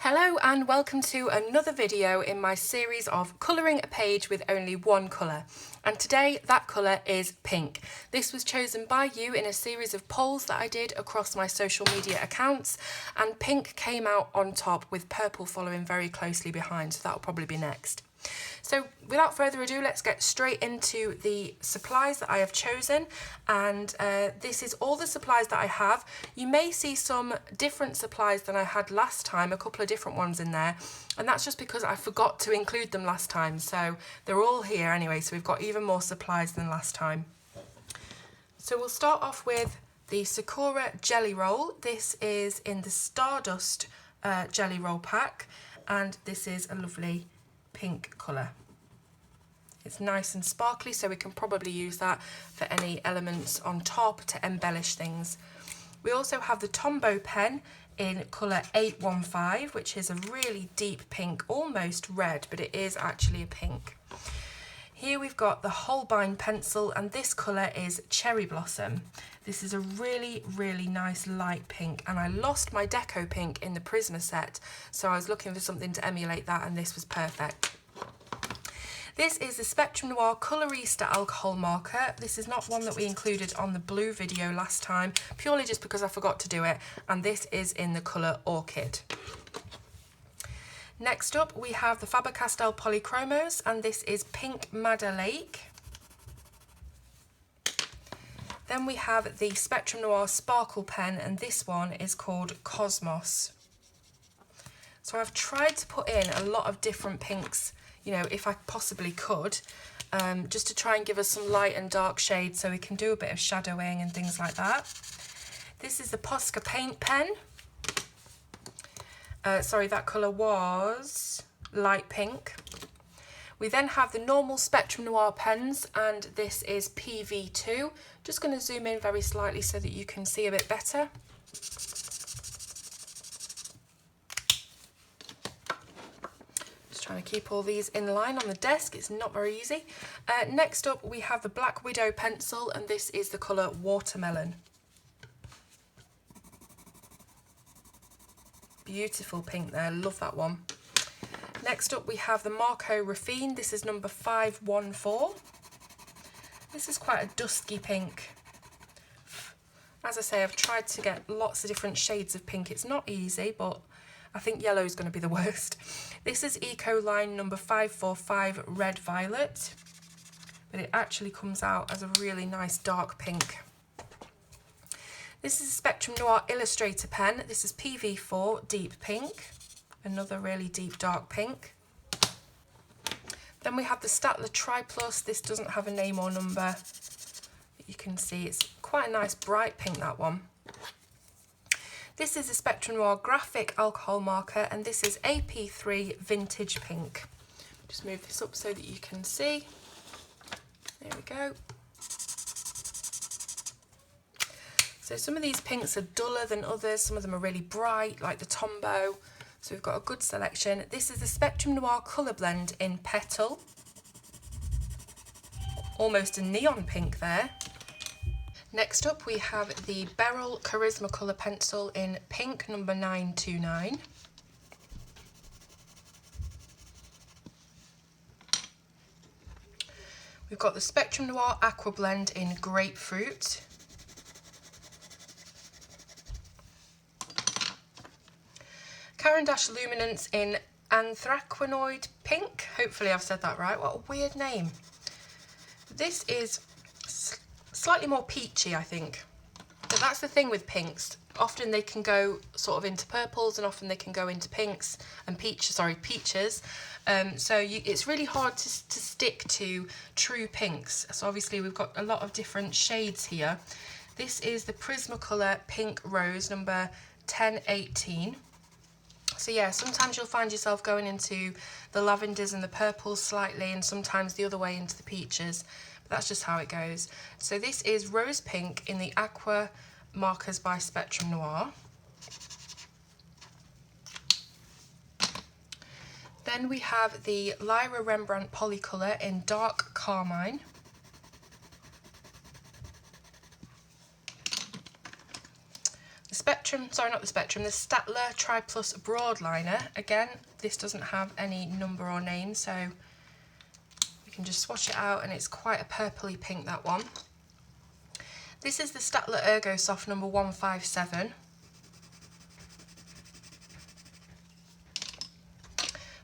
Hello and welcome to another video in my series of colouring a page with only one colour. And today that colour is pink. This was chosen by you in a series of polls that I did across my social media accounts, and pink came out on top with purple following very closely behind, so that'll probably be next. So without further ado, let's get straight into the supplies that I have chosen, and this is all the supplies that I have. You may see some different supplies than I had last time, a couple of different ones in there, and that's just because I forgot to include them last time, so they're all here anyway, so we've got even more supplies than last time. So we'll start off with the Sakura Jelly Roll. This is in the Stardust Jelly Roll pack, and this is a lovely pink colour. It's nice and sparkly, so we can probably use that for any elements on top to embellish things. We also have the Tombow Pen in colour 815, which is a really deep pink, almost red, but it is actually a pink. Here we've got the Holbein Pencil, and this colour is Cherry Blossom. This is a really, really nice light pink, and I lost my Deco Pink in the Prisma set, so I was looking for something to emulate that, and this was perfect. This is the Spectrum Noir Colorista alcohol marker. This is not one that we included on the blue video last time, purely just because I forgot to do it, and this is in the colour Orchid. Next up we have the Faber-Castell Polychromos, and this is Pink Madder Lake. Then we have the Spectrum Noir Sparkle Pen, and this one is called Cosmos. So I've tried to put in a lot of different pinks, you know, if I possibly could, just to try and give us some light and dark shades so we can do a bit of shadowing and things like that. This is the Pasca Paint pen. Sorry, that colour was light pink. We then have the normal Spectrum Noir pens, and this is PV2. Just going to zoom in very slightly so that you can see a bit better. Just trying to keep all these in line on the desk, it's not very easy. Next up we have the Black Widow pencil, and this is the colour Watermelon. Beautiful pink there, love that one. Next up we have the Marco Ravine. This is number 514. This is quite a dusky pink. As I say, I've tried to get lots of different shades of pink. It's not easy, but I think yellow is going to be the worst. This is Eco Line number 545 Red Violet, but it actually comes out as a really nice dark pink. This is a Spectrum Noir Illustrator pen. This is PV4 Deep Pink, another really deep dark pink. Then we have the Staedtler Triplus. This doesn't have a name or number, but you can see it's quite a nice bright pink, that one. This is a Spectrum Noir Graphic alcohol marker, and this is AP3 Vintage Pink. Just move this up so that you can see. There we go. So some of these pinks are duller than others, some of them are really bright, like the Tombow. So we've got a good selection. This is the Spectrum Noir Colour Blend in Petal. Almost a neon pink there. Next up we have the Beryl Charisma Colour Pencil in pink number 929. We've got the Spectrum Noir Aqua Blend in Grapefruit. Caran d'Ache Luminance in Anthraquinoid Pink. Hopefully I've said that right. What a weird name. This is slightly more peachy, I think. But that's the thing with pinks. Often they can go sort of into purples, and often they can go into pinks and peaches. It's really hard to stick to true pinks. So obviously we've got a lot of different shades here. This is the Prismacolor Pink Rose number 1018. So yeah, sometimes you'll find yourself going into the lavenders and the purples slightly, and sometimes the other way into the peaches. But that's just how it goes. So this is Rose Pink in the Aqua Markers by Spectrum Noir. Then we have the Lyra Rembrandt Polycolour in Dark Carmine. The Spectrum, sorry, not the Spectrum, the Staedtler Tri Plus Broadliner. Again, this doesn't have any number or name, so you can just swatch it out, and it's quite a purpley pink, that one. This is the Staedtler Ergo Soft number 157.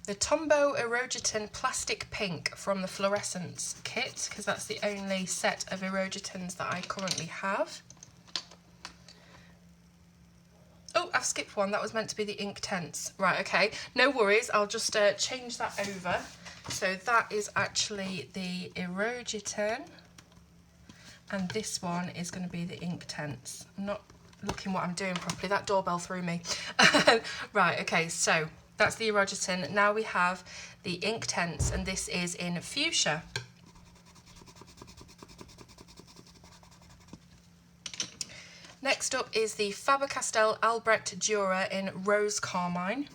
The Tombow Erogeton Plastic Pink from the Fluorescence kit, because that's the only set of Erogetons that I currently have. Oh, I've skipped one. That was meant to be the Inktense. Right, okay. No worries. I'll just change that over. So that is actually the Erogeton. And this one is going to be the Inktense. I'm not looking what I'm doing properly. That doorbell threw me. Right, okay. So that's the Erogeton. Now we have the Inktense, and this is in Fuchsia. Next up is the Faber-Castell Albrecht Dürer in Rose Carmine.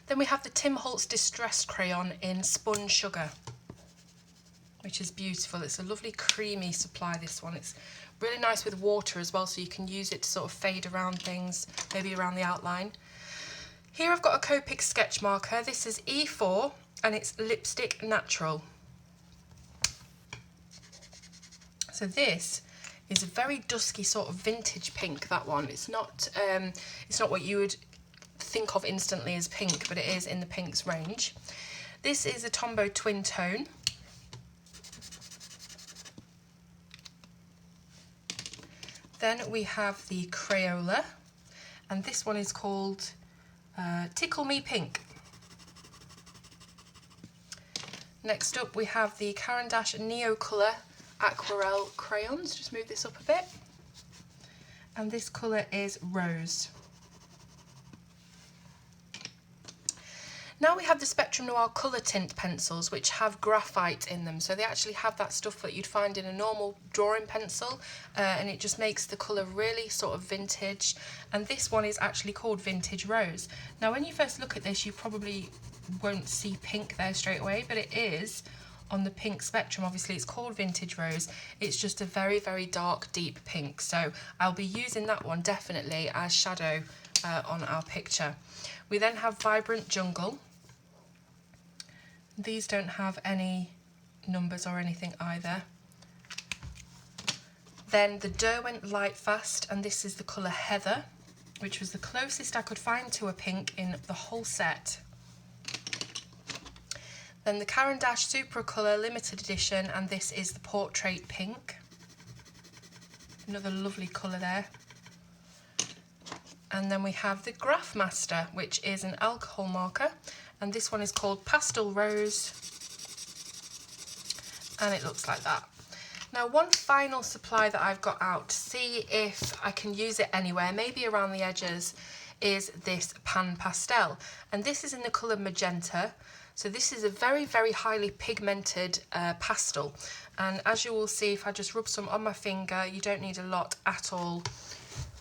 Then we have the Tim Holtz Distressed Crayon in Spun Sugar, which is beautiful. It's a lovely creamy supply, this one. It's really nice with water as well, so you can use it to sort of fade around things, maybe around the outline. Here I've got a Copic sketch marker. This is E4 and it's Lipstick Natural. So this is a very dusky sort of vintage pink, that one. It's not what you would think of instantly as pink, but it is in the pinks range. This is a Tombow Twin Tone. Then we have the Crayola, and this one is called Tickle Me Pink. Next up we have the Caran d'Ache Neo Colour Aquarelle crayons. Just move this up a bit, and this colour is Rose. Now we have the Spectrum Noir colour tint pencils, which have graphite in them, so they actually have that stuff that you'd find in a normal drawing pencil, and it just makes the colour really sort of vintage. And this one is actually called Vintage Rose. Now when you first look at this, you probably won't see pink there straight away, but it is on the pink spectrum. Obviously it's called Vintage Rose. It's just a very, very dark, deep pink. So I'll be using that one definitely as shadow on our picture. We then have Vibrant Jungle. These don't have any numbers or anything either. Then the Derwent Light Fast, and this is the colour Heather, which was the closest I could find to a pink in the whole set. Then the Caran d'Ache Supracolour Limited Edition, and this is the Portrait Pink. Another lovely colour there. And then we have the Graph Master, which is an alcohol marker, and this one is called Pastel Rose, and it looks like that. Now one final supply that I've got out to see if I can use it anywhere, maybe around the edges, is this Pan Pastel, and this is in the colour Magenta. So this is a very, very highly pigmented pastel, and as you will see, if I just rub some on my finger, you don't need a lot at all,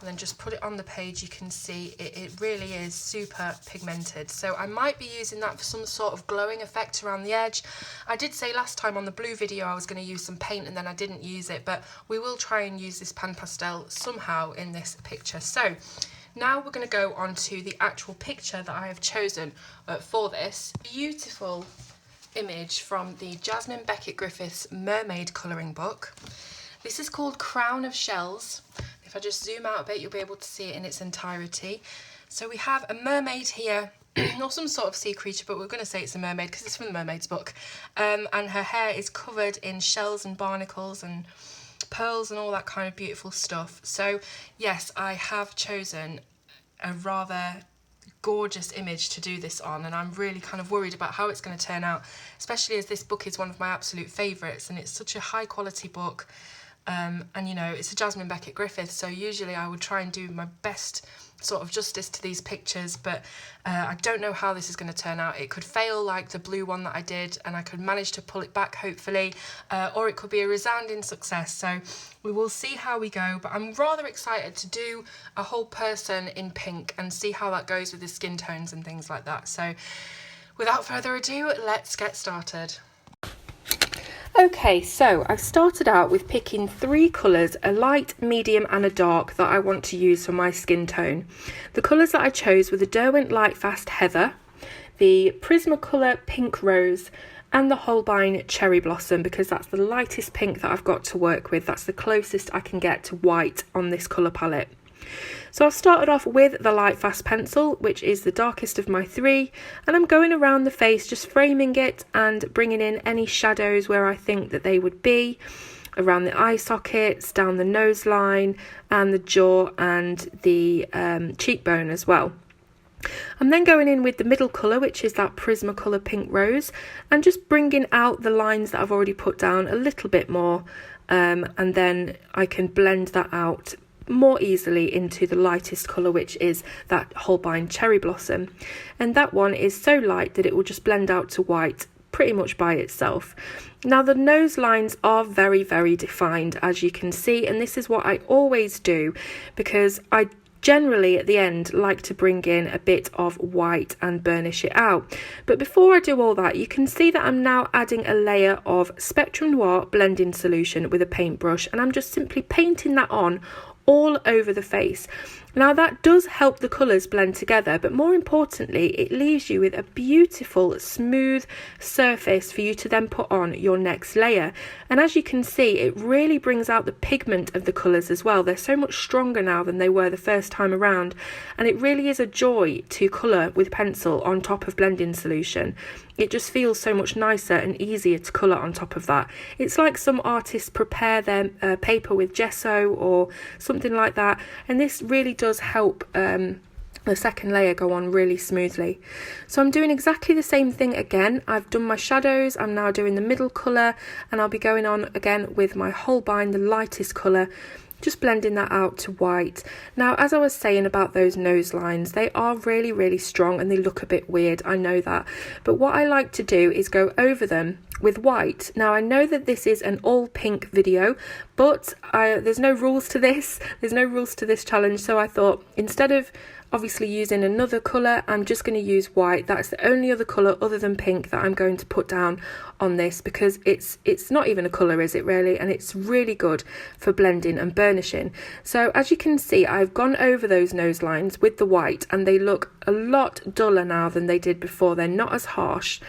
and then just put it on the page, you can see it really is super pigmented. So I might be using that for some sort of glowing effect around the edge. I did say last time on the blue video I was going to use some paint, and then I didn't use it, but we will try and use this Pan Pastel somehow in this picture. So now we're going to go on to the actual picture that I have chosen for this beautiful image from the Jasmine Beckett Griffiths Mermaid colouring book. This is called Crown of Shells. If I just zoom out a bit, you'll be able to see it in its entirety. So we have a mermaid here, or some sort of sea creature, but we're going to say it's a mermaid because it's from the Mermaid's book. And her hair is covered in shells and barnacles and pearls and all that kind of beautiful stuff. So yes, I have chosen a rather gorgeous image to do this on, and I'm really kind of worried about how it's going to turn out, especially as this book is one of my absolute favourites, and it's such a high quality book. And you know, it's a Jasmine Beckett Griffiths, so usually I would try and do my best sort of justice to these pictures, but I don't know how this is going to turn out. It could fail like the blue one that I did, and I could manage to pull it back hopefully, or it could be a resounding success. So we will see how we go, but I'm rather excited to do a whole person in pink and see how that goes with the skin tones and things like that. So without further ado, let's get started. Okay, so I've started out with picking 3 colours, a light, medium and a dark, that I want to use for my skin tone. The colours that I chose were the Derwent Lightfast Heather, the Prismacolor Pink Rose and the Holbein Cherry Blossom, because that's the lightest pink that I've got to work with. That's the closest I can get to white on this colour palette. So I've started off with the Lightfast pencil, which is the darkest of my 3, and I'm going around the face, just framing it and bringing in any shadows where I think that they would be, around the eye sockets, down the nose line and the jaw and the cheekbone as well. I'm then going in with the middle colour, which is that Prismacolor Pink Rose, and just bringing out the lines that I've already put down a little bit more, and then I can blend that out more easily into the lightest colour, which is that Holbein Cherry Blossom, and that one is so light that it will just blend out to white pretty much by itself. Now the nose lines are very, very defined, as you can see, and this is what I always do, because I generally at the end like to bring in a bit of white and burnish it out. But before I do all that, you can see that I'm now adding a layer of Spectrum Noir blending solution with a paintbrush, and I'm just simply painting that on all over the face. Now that does help the colours blend together, but more importantly it leaves you with a beautiful smooth surface for you to then put on your next layer. And as you can see, it really brings out the pigment of the colours as well. They're so much stronger now than they were the first time around, and it really is a joy to colour with pencil on top of blending solution. It just feels so much nicer and easier to colour on top of that. It's like some artists prepare their paper with gesso or something like that, and this really does help the second layer go on really smoothly. So I'm doing exactly the same thing again. I've done my shadows, I'm now doing the middle colour, and I'll be going on again with my Holbein, the lightest colour, just blending that out to white. Now, as I was saying about those nose lines, they are really, really strong and they look a bit weird, I know that. But what I like to do is go over them with white. Now, I know that this is an all pink video, but there's no rules to this. There's no rules to this challenge. So I thought, instead of obviously using another colour, I'm just going to use white. That's the only other colour other than pink that I'm going to put down on this, because it's not even a colour, is it really? And it's really good for blending and burnishing. So as you can see, I've gone over those nose lines with the white, and they look a lot duller now than they did before. They're not as harsh,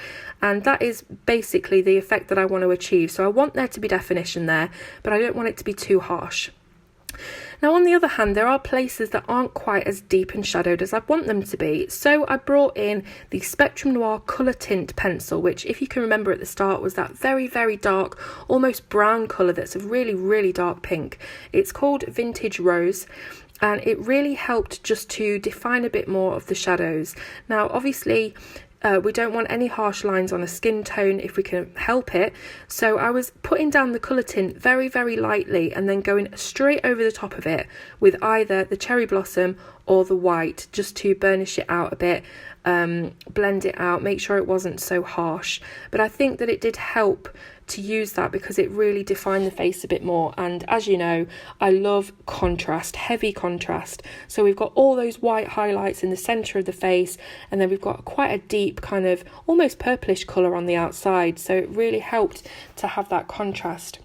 and that is basically the effect that I want to achieve. So I want there to be definition there, but I don't want it to be too harsh. Now, on the other hand, there are places that aren't quite as deep and shadowed as I want them to be. So I brought in the Spectrum Noir Colour Tint pencil, which, if you can remember at the start, was that very, very dark, almost brown colour that's a really, really dark pink. It's called Vintage Rose, and it really helped just to define a bit more of the shadows. Now, obviously, we don't want any harsh lines on a skin tone if we can help it. So I was putting down the colour tint very, very lightly and then going straight over the top of it with either the cherry blossom or the white, just to burnish it out a bit, blend it out, make sure it wasn't so harsh. But I think that it did help to use that because it really defined the face a bit more. And as you know, I love contrast, heavy contrast. So we've got all those white highlights in the centre of the face, and then we've got quite a deep kind of almost purplish colour on the outside. So it really helped to have that contrast.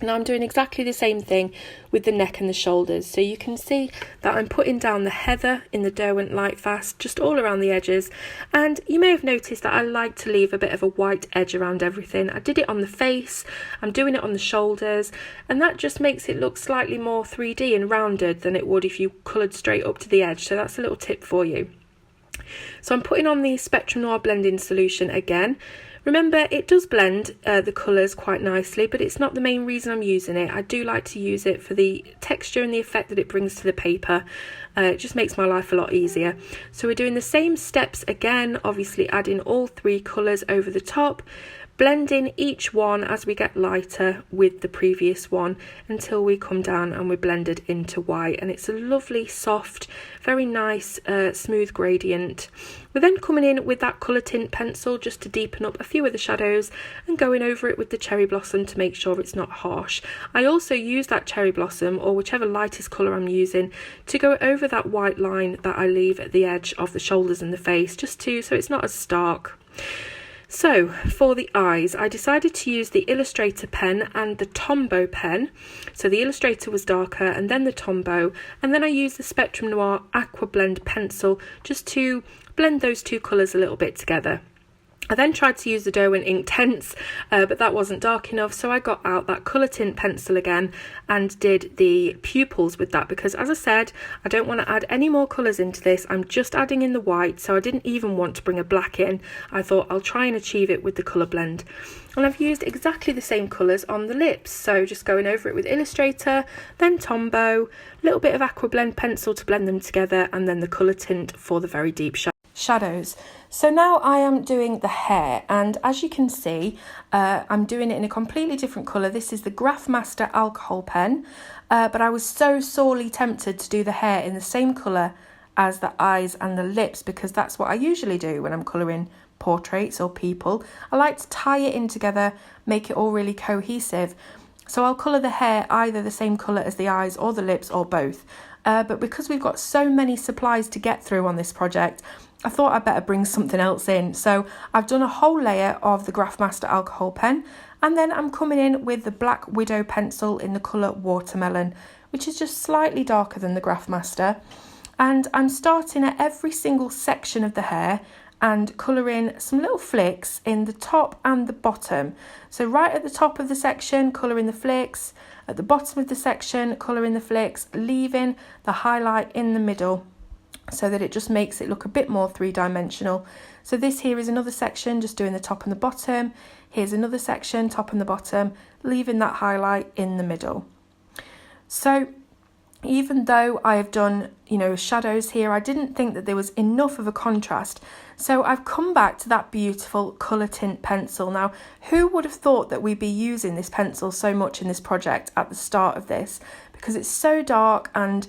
Now I'm doing exactly the same thing with the neck and the shoulders. So you can see that I'm putting down the heather in the Derwent Lightfast just all around the edges. And you may have noticed that I like to leave a bit of a white edge around everything. I did it on the face, I'm doing it on the shoulders, and that just makes it look slightly more 3D and rounded than it would if you coloured straight up to the edge. So that's a little tip for you. So I'm putting on the Spectrum Noir blending solution again. Remember, it does blend the colours quite nicely, but it's not the main reason I'm using it. I do like to use it for the texture and the effect that it brings to the paper. It just makes my life a lot easier. So we're doing the same steps again, obviously adding all 3 colours over the top, blending each one as we get lighter with the previous one until we come down and we're blended into white. And it's a lovely, soft, very nice, smooth gradient. We're then coming in with that colour tint pencil just to deepen up a few of the shadows and going over it with the cherry blossom to make sure it's not harsh. I also use that cherry blossom, or whichever lightest colour I'm using, to go over that white line that I leave at the edge of the shoulders and the face, just so it's not as stark. So for the eyes, I decided to use the Illustrator pen and the Tombow pen. So the Illustrator was darker and then the Tombow, and then I used the Spectrum Noir Aqua Blend pencil just to blend those two colours a little bit together. I then tried to use the Derwent Inktense, but that wasn't dark enough, so I got out that colour tint pencil again and did the pupils with that, because as I said, I don't want to add any more colours into this. I'm just adding in the white, so I didn't even want to bring a black in. I thought I'll try and achieve it with the colour blend. And I've used exactly the same colours on the lips, so just going over it with Illustrator, then Tombow, a little bit of Aqua Blend pencil to blend them together, and then the colour tint for the very deep shadows. So now I am doing the hair, and as you can see, I'm doing it in a completely different colour. This is the Graphmaster alcohol pen, but I was so sorely tempted to do the hair in the same colour as the eyes and the lips, because that's what I usually do when I'm colouring portraits or people. I like to tie it in together, make it all really cohesive. So I'll colour the hair either the same colour as the eyes or the lips or both. But because we've got so many supplies to get through on this project, I thought I'd better bring something else in. So I've done a whole layer of the Graphmaster alcohol pen, and then I'm coming in with the Black Widow pencil in the colour Watermelon, which is just slightly darker than the Graphmaster. And I'm starting at every single section of the hair and colouring some little flicks in the top and the bottom. So right at the top of the section, colouring the flicks, at the bottom of the section, colouring the flicks, leaving the highlight in the middle, so that it just makes it look a bit more three-dimensional. So this here is another section, just doing the top and the bottom. Here's another section, top and the bottom, leaving that highlight in the middle. So even though I have done, shadows here, I didn't think that there was enough of a contrast. So I've come back to that beautiful colour tint pencil. Now, who would have thought that we'd be using this pencil so much in this project at the start of this? Because it's so dark and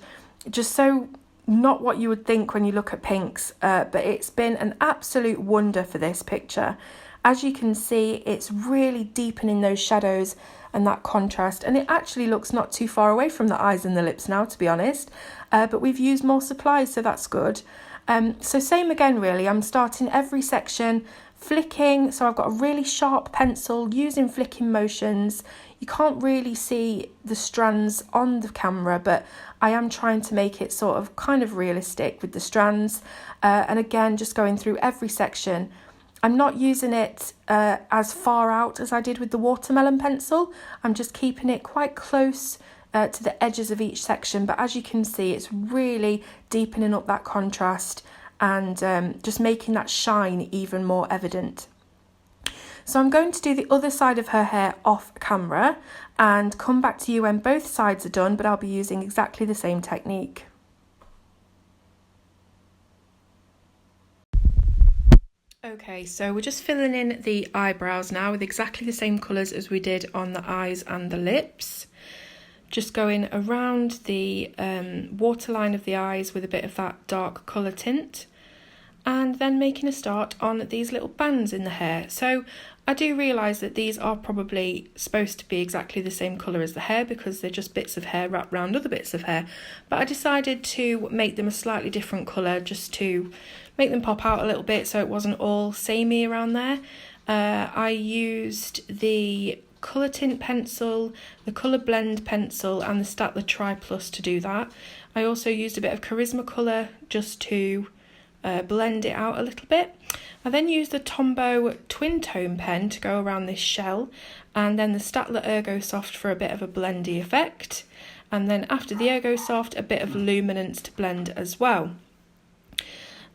just so not what you would think when you look at pinks, but it's been an absolute wonder for this picture. As you can see, it's really deepening those shadows and that contrast, and it actually looks not too far away from the eyes and the lips now, to be honest, but we've used more supplies, so that's good. So same again really, I'm starting every section flicking, so I've got a really sharp pencil using flicking motions. You can't really see the strands on the camera, but I am trying to make it sort of kind of realistic with the strands, and again just going through every section. I'm not using it as far out as I did with the watermelon pencil. I'm just keeping it quite close to the edges of each section, but as you can see, it's really deepening up that contrast and just making that shine even more evident. So I'm going to do the other side of her hair off camera and come back to you when both sides are done, but I'll be using exactly the same technique. Okay, so we're just filling in the eyebrows now with exactly the same colours as we did on the eyes and the lips. Just going around the waterline of the eyes with a bit of that dark colour tint, and then making a start on these little bands in the hair. So I do realise that these are probably supposed to be exactly the same colour as the hair because they're just bits of hair wrapped around other bits of hair, but I decided to make them a slightly different colour just to make them pop out a little bit so it wasn't all samey around there. I used the colour tint pencil, the colour blend pencil and the Staedtler Tri Plus to do that. I also used a bit of Charisma colour just to blend it out a little bit. I then used the Tombow Twin Tone pen to go around this shell, and then the Staedtler Ergo Soft for a bit of a blendy effect, and then after the Ergo Soft a bit of luminance to blend as well.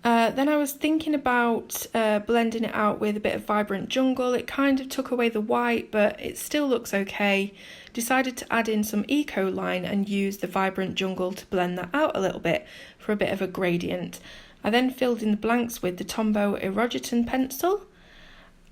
Then I was thinking about blending it out with a bit of Vibrant Jungle. It kind of took away the white, but it still looks okay. Decided to add in some Eco Line and use the Vibrant Jungle to blend that out a little bit for a bit of a gradient. I then filled in the blanks with the Tombow Erogeton pencil,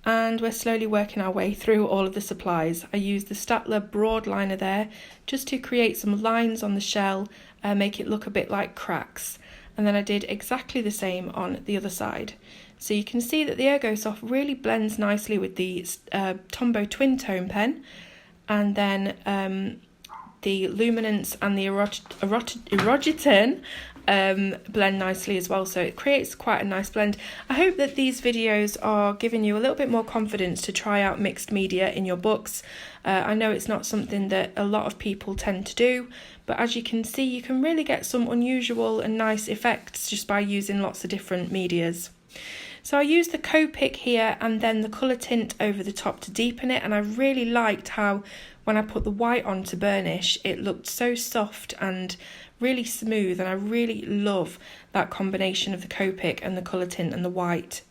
and we're slowly working our way through all of the supplies. I used the Staedtler Broadliner there just to create some lines on the shell, make it look a bit like cracks. And then I did exactly the same on the other side. So you can see that the Ergo Soft really blends nicely with the Tombow Twin Tone pen, and then the luminance and the Erogeton, blend nicely as well, so it creates quite a nice blend. I hope that these videos are giving you a little bit more confidence to try out mixed media in your books. I know it's not something that a lot of people tend to do, but as you can see, you can really get some unusual and nice effects just by using lots of different medias. So I used the Copic here and then the colour tint over the top to deepen it, and I really liked how when I put the white on to burnish, it looked so soft and really smooth, and I really love that combination of the Copic and the colour tint and the white.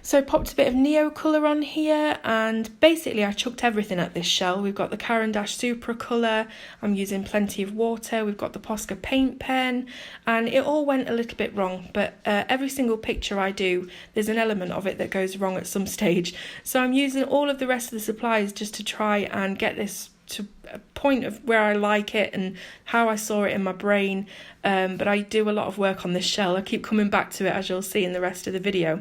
So I popped a bit of Neo colour on here, and basically I chucked everything at this shell. We've got the Caran d'Ache Supra colour, I'm using plenty of water, we've got the Pasca Paint pen, and it all went a little bit wrong, but every single picture I do, there's an element of it that goes wrong at some stage. So I'm using all of the rest of the supplies just to try and get this to a point of where I like it and how I saw it in my brain, but I do a lot of work on this shell. I keep coming back to it, as you'll see in the rest of the video.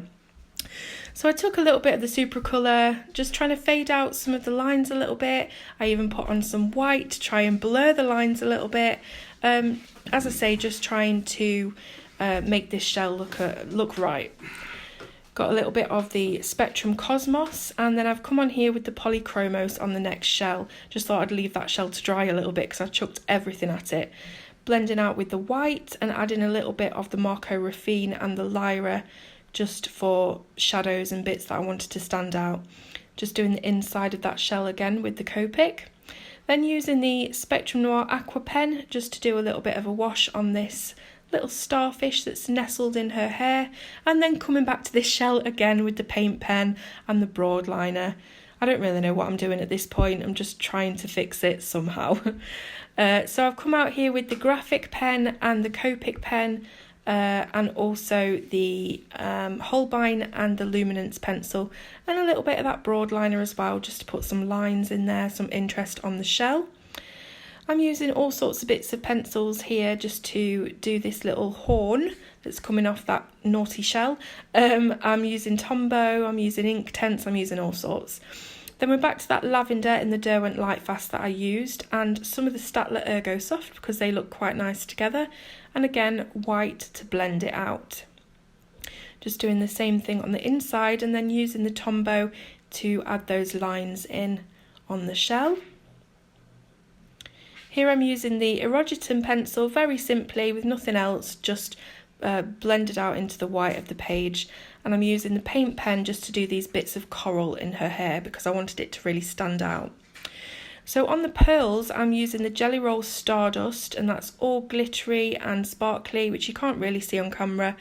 So I took a little bit of the Supra colour, just trying to fade out some of the lines a little bit. I even put on some white to try and blur the lines a little bit. As I say, just trying to make this shell look right. Got a little bit of the Spectrum Cosmos, and then I've come on here with the Polychromos on the next shell. Just thought I'd leave that shell to dry a little bit because I chucked everything at it. Blending out with the white and adding a little bit of the Marco Ravine and the Lyra just for shadows and bits that I wanted to stand out. Just doing the inside of that shell again with the Copic. Then using the Spectrum Noir Aqua Pen just to do a little bit of a wash on this little starfish that's nestled in her hair, and then coming back to this shell again with the paint pen and the broad liner. I don't really know what I'm doing at this point, I'm just trying to fix it somehow. So I've come out here with the graphic pen and the Copic pen, and also the Holbein and the Luminance pencil, and a little bit of that broad liner as well, just to put some lines in there, some interest on the shell. I'm using all sorts of bits of pencils here just to do this little horn that's coming off that naughty shell. I'm using Tombow, I'm using Inktense, I'm using all sorts. Then we're back to that lavender in the Derwent Lightfast that I used, and some of the Staedtler Ergo Soft because they look quite nice together, and again white to blend it out. Just doing the same thing on the inside and then using the Tombow to add those lines in on the shell. Here I'm using the Erogeton pencil very simply with nothing else, just blended out into the white of the page, and I'm using the paint pen just to do these bits of coral in her hair because I wanted it to really stand out. So on the pearls I'm using the Jelly Roll Stardust, and that's all glittery and sparkly, which you can't really see on camera,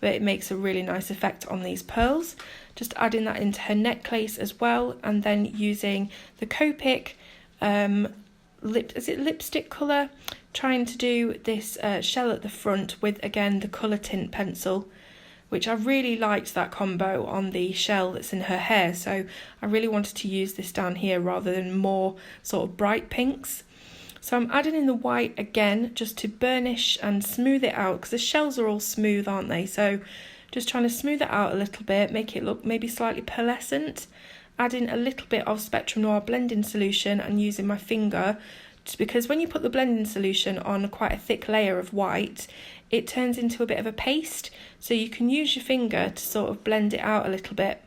but it makes a really nice effect on these pearls. Just adding that into her necklace as well, and then using the Copic lipstick colour, trying to do this shell at the front with again the colour tint pencil, which I really liked that combo on the shell that's in her hair, so I really wanted to use this down here rather than more sort of bright pinks. So I'm adding in the white again just to burnish and smooth it out, because the shells are all smooth, aren't they? So just trying to smooth it out a little bit, make it look maybe slightly pearlescent. Adding a little bit of Spectrum Noir blending solution and using my finger, because when you put the blending solution on quite a thick layer of white, it turns into a bit of a paste, so you can use your finger to sort of blend it out a little bit.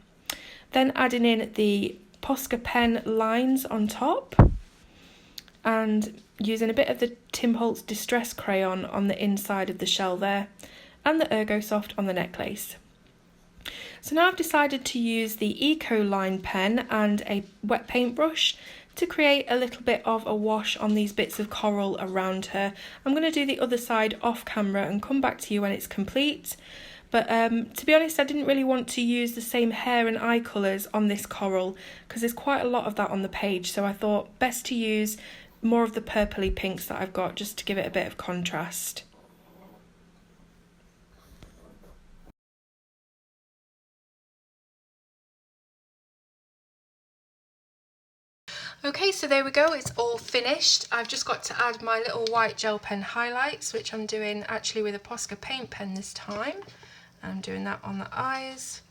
Then adding in the Pasca Pen lines on top, and using a bit of the Tim Holtz Distress Crayon on the inside of the shell there, and the Ergo Soft on the necklace. So now I've decided to use the Eco Line pen and a wet paintbrush to create a little bit of a wash on these bits of coral around her. I'm going to do the other side off camera and come back to you when it's complete. But to be honest, I didn't really want to use the same hair and eye colours on this coral because there's quite a lot of that on the page, so I thought best to use more of the purpley pinks that I've got just to give it a bit of contrast. Okay, so there we go, it's all finished. I've just got to add my little white gel pen highlights, which I'm doing actually with a Pasca Paint pen this time. I'm doing that on the eyes,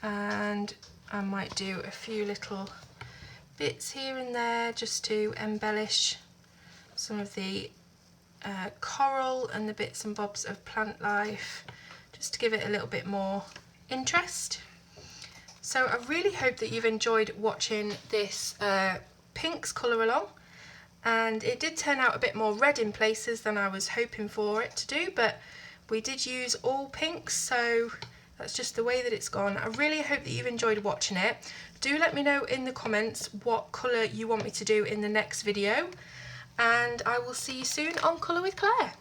and I might do a few little bits here and there just to embellish some of the coral and the bits and bobs of plant life, just to give it a little bit more interest. So I really hope that you've enjoyed watching this pinks colour along, and it did turn out a bit more red in places than I was hoping for it to do, but we did use all pinks, so that's just the way that it's gone. I really hope that you've enjoyed watching it. Do let me know in the comments what colour you want me to do in the next video, and I will see you soon on Colour with Claire.